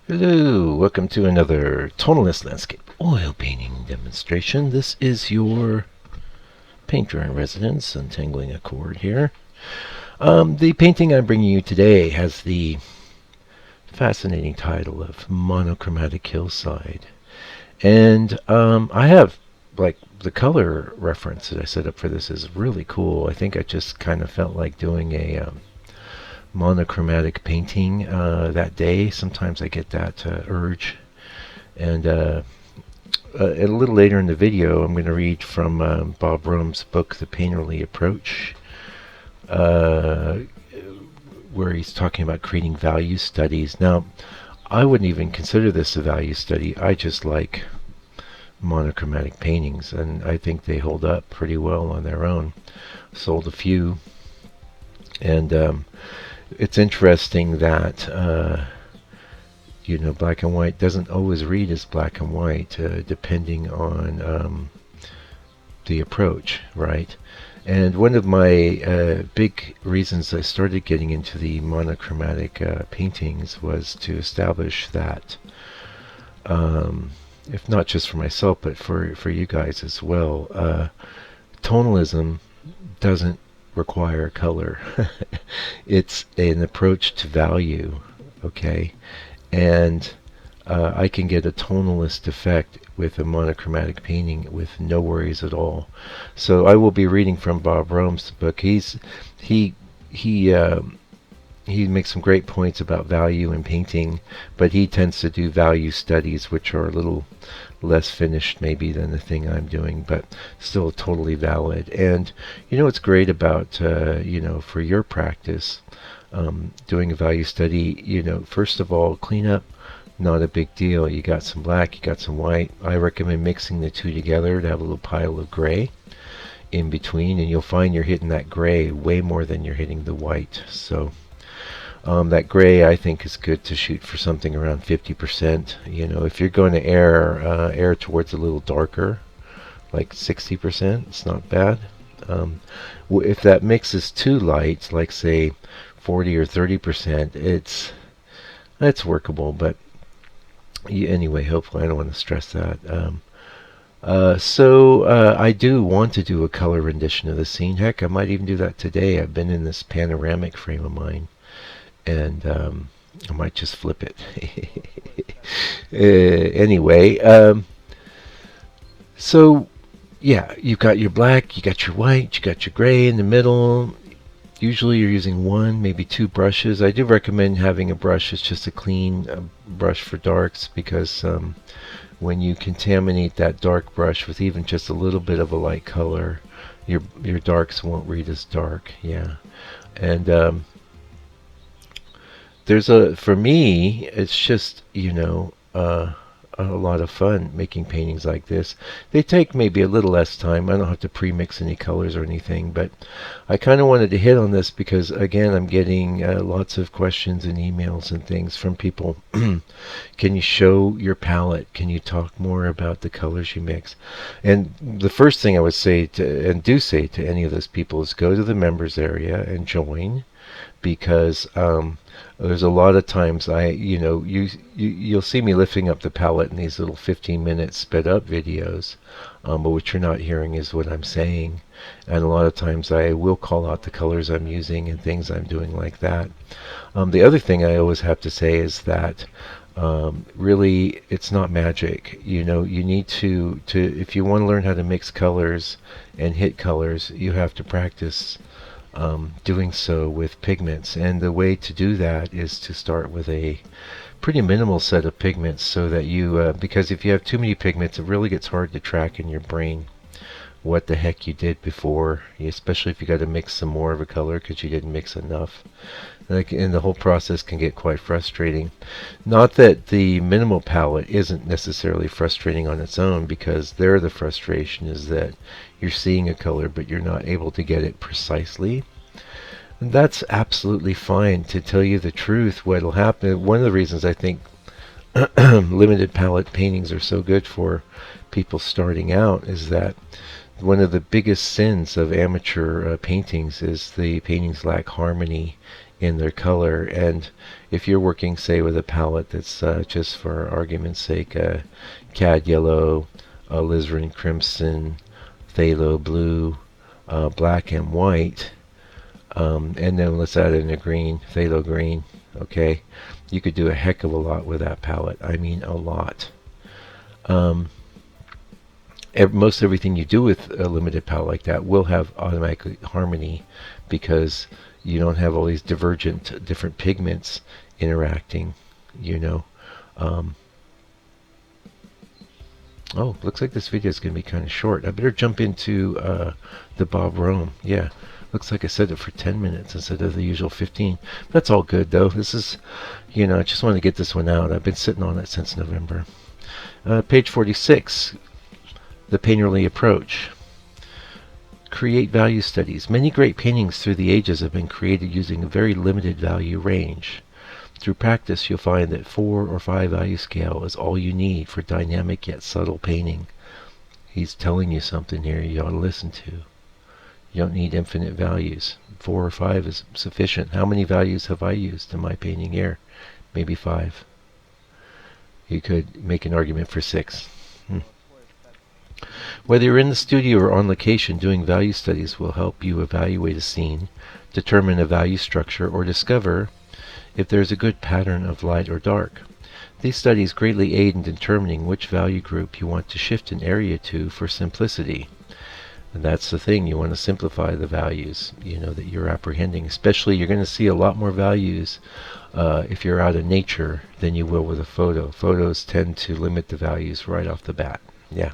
Hello, welcome to another tonalist landscape oil painting demonstration. This is your painter in residence, untangling a cord here. The painting I'm bringing you today has the fascinating title of Monochromatic Hillside. And I have, like, the color reference that I set up for this is really cool. I think I just kind of felt like doing a monochromatic painting that day. Sometimes I get that urge. And a little later in the video, I'm going to read from Bob Rome's book, The Painterly Approach, uh, where he's talking about creating value studies. Now, I wouldn't even consider this a value study. I just like monochromatic paintings, and I think they hold up pretty well on their own. Sold a few, and it's interesting that black and white doesn't always read as black and white, depending on the approach, right? And one of my big reasons I started getting into the monochromatic paintings was to establish that, if not just for myself, but for you guys as well, tonalism doesn't require color. It's an approach to value, okay? And I can get a tonalist effect with a monochromatic painting with no worries at all. So I will be reading from Bob Rome's book. He makes some great points about value in painting, but he tends to do value studies, which are a little less finished maybe than the thing I'm doing, but still totally valid. And what's great about for your practice, doing a value study, first of all, cleanup, not a big deal. You got some black, you got some white. I recommend mixing the two together to have a little pile of gray in between, and you'll find you're hitting that gray way more than you're hitting the white. So that gray, I think, is good to shoot for something around 50%. If you're going to err towards a little darker, like 60%, it's not bad. If that mix is too light, like say 40 or 30%, it's workable. But anyway, hopefully I don't want to stress that. I do want to do a color rendition of the scene. Heck, I might even do that today. I've been in this panoramic frame of mine, and I might just flip it. Anyway, so yeah, you've got your black, you got your white, you got your gray in the middle. Usually you're using one, maybe two brushes. I do recommend having a brush that's just a clean brush for darks, because when you contaminate that dark brush with even just a little bit of a light color, your darks won't read as dark. Yeah. And for me, it's just, a lot of fun making paintings like this. They take maybe a little less time. I don't have to pre-mix any colors or anything, but I kind of wanted to hit on this because, again, I'm getting lots of questions and emails and things from people. Can you show your palette? Can you talk more about the colors you mix? And the first thing I would say to any of those people is go to the members area and join, because there's a lot of times you'll see me lifting up the palette in these little 15-minute sped up videos, but what you're not hearing is what I'm saying. And a lot of times I will call out the colors I'm using and things I'm doing like that. The other thing I always have to say is that really it's not magic. You need to if you want to learn how to mix colors and hit colors, you have to practice doing so with pigments. And the way to do that is to start with a pretty minimal set of pigments, so that because if you have too many pigments, it really gets hard to track in your brain what the heck you did before, especially if you got to mix some more of a color because you didn't mix enough. And the whole process can get quite frustrating. Not that the minimal palette isn't necessarily frustrating on its own, because the frustration is that you're seeing a color but you're not able to get it precisely. And that's absolutely fine. To tell you the truth, what'll happen, one of the reasons I think limited palette paintings are so good for people starting out, is that one of the biggest sins of amateur paintings is the paintings lack harmony in their color. And if you're working, say, with a palette that's just for argument's sake, cad yellow, alizarin crimson, phthalo blue, black and white, and then let's add in a green, phthalo green. Okay, you could do a heck of a lot with that palette. I mean, a lot. Um, Most everything you do with a limited palette like that will have automatic harmony, because you don't have all these divergent different pigments interacting, you know. Um, oh, looks like this video is going to be kind of short. I better jump into the Bob Rome. Yeah, looks like I set it for 10 minutes instead of the usual 15. That's all good, though. This is, I just want to get this one out. I've been sitting on it since November. Page 46, the painterly approach. Create value studies. Many great paintings through the ages have been created using a very limited value range. Through practice, you'll find that 4 or 5 value scale is all you need for dynamic yet subtle painting. He's telling you something here you ought to listen to. You don't need infinite values. 4 or 5 is sufficient. How many values have I used in my painting here? Maybe 5. You could make an argument for 6. Whether you're in the studio or on location, doing value studies will help you evaluate a scene, determine a value structure, or discover if there's a good pattern of light or dark. These studies greatly aid in determining which value group you want to shift an area to for simplicity. And that's the thing, you want to simplify the values, that you're apprehending. Especially, you're going to see a lot more values if you're out in nature than you will with a photo. Photos tend to limit the values right off the bat. Yeah.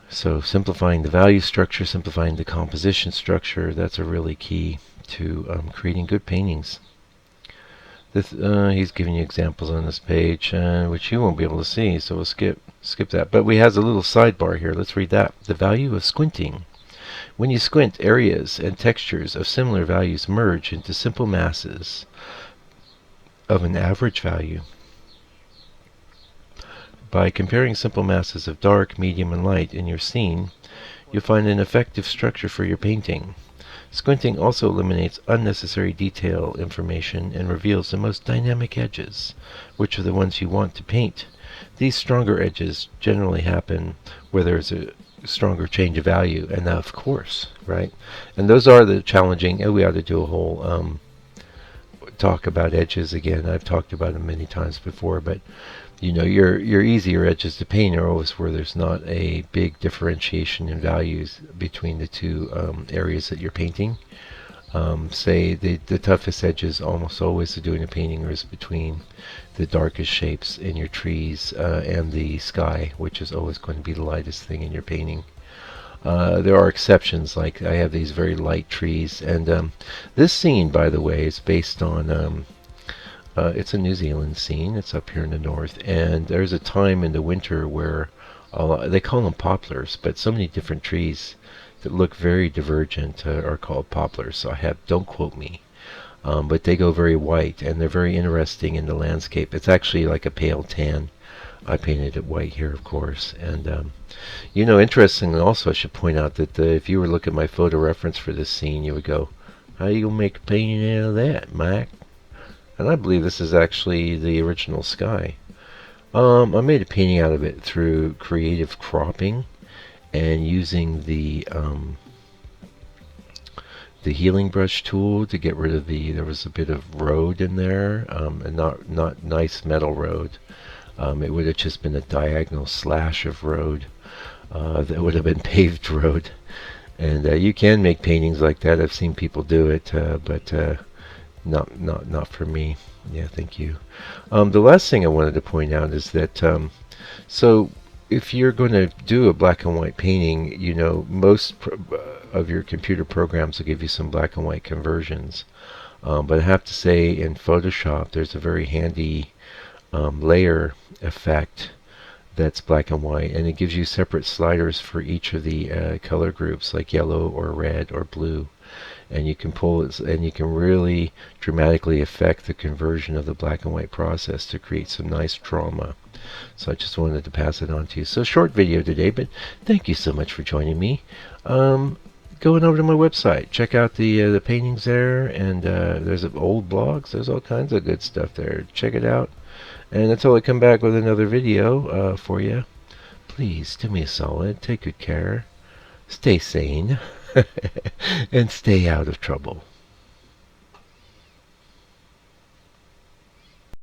So simplifying the value structure, simplifying the composition structure, that's a really key to creating good paintings. He's giving you examples on this page, which you won't be able to see, so we'll skip that. But we have a little sidebar here. Let's read that. The value of squinting. When you squint, areas and textures of similar values merge into simple masses of an average value. By comparing simple masses of dark, medium, and light in your scene, you'll find an effective structure for your painting. Squinting also eliminates unnecessary detail information and reveals the most dynamic edges, which are the ones you want to paint. These stronger edges generally happen where there's a stronger change of value, and of course, right? And those are the challenging, we ought to do a whole talk about edges again. I've talked about them many times before, but your easier edges to paint are always where there's not a big differentiation in values between the two areas that you're painting. Say the toughest edges almost always to doing a painting is between the darkest shapes in your trees and the sky, which is always going to be the lightest thing in your painting. There are exceptions, like I have these very light trees, and this scene, by the way, is based on it's a New Zealand scene. It's up here in the north, and there's a time in the winter where they call them poplars, but so many different trees that look very divergent are called poplars. So don't quote me, but they go very white, and they're very interesting in the landscape. It's actually like a pale tan. I painted it white here, of course. And interestingly, also I should point out that if you were to look at my photo reference for this scene, you would go, "How you gonna make a painting out of that, Mike?" And I believe this is actually the original sky. I made a painting out of it through creative cropping and using the healing brush tool to get rid of there was a bit of road in there, and not nice metal road. It would have just been a diagonal slash of road that would have been paved road. And you can make paintings like that. I've seen people do it, but not for me. Yeah, thank you. The last thing I wanted to point out is that so if you're going to do a black and white painting, most of your computer programs will give you some black and white conversions. But I have to say, in Photoshop, there's a very handy layer effect that's black and white, and it gives you separate sliders for each of the color groups, like yellow or red or blue. And you can pull it, and you can really dramatically affect the conversion of the black and white process to create some nice drama. So I just wanted to pass it on to you. So short video today, but thank you so much for joining me. going over to my website. Check out the paintings there, and there's old blogs. There's all kinds of good stuff there. Check it out. And until I come back with another video for you, please do me a solid. Take good care. Stay sane. And stay out of trouble.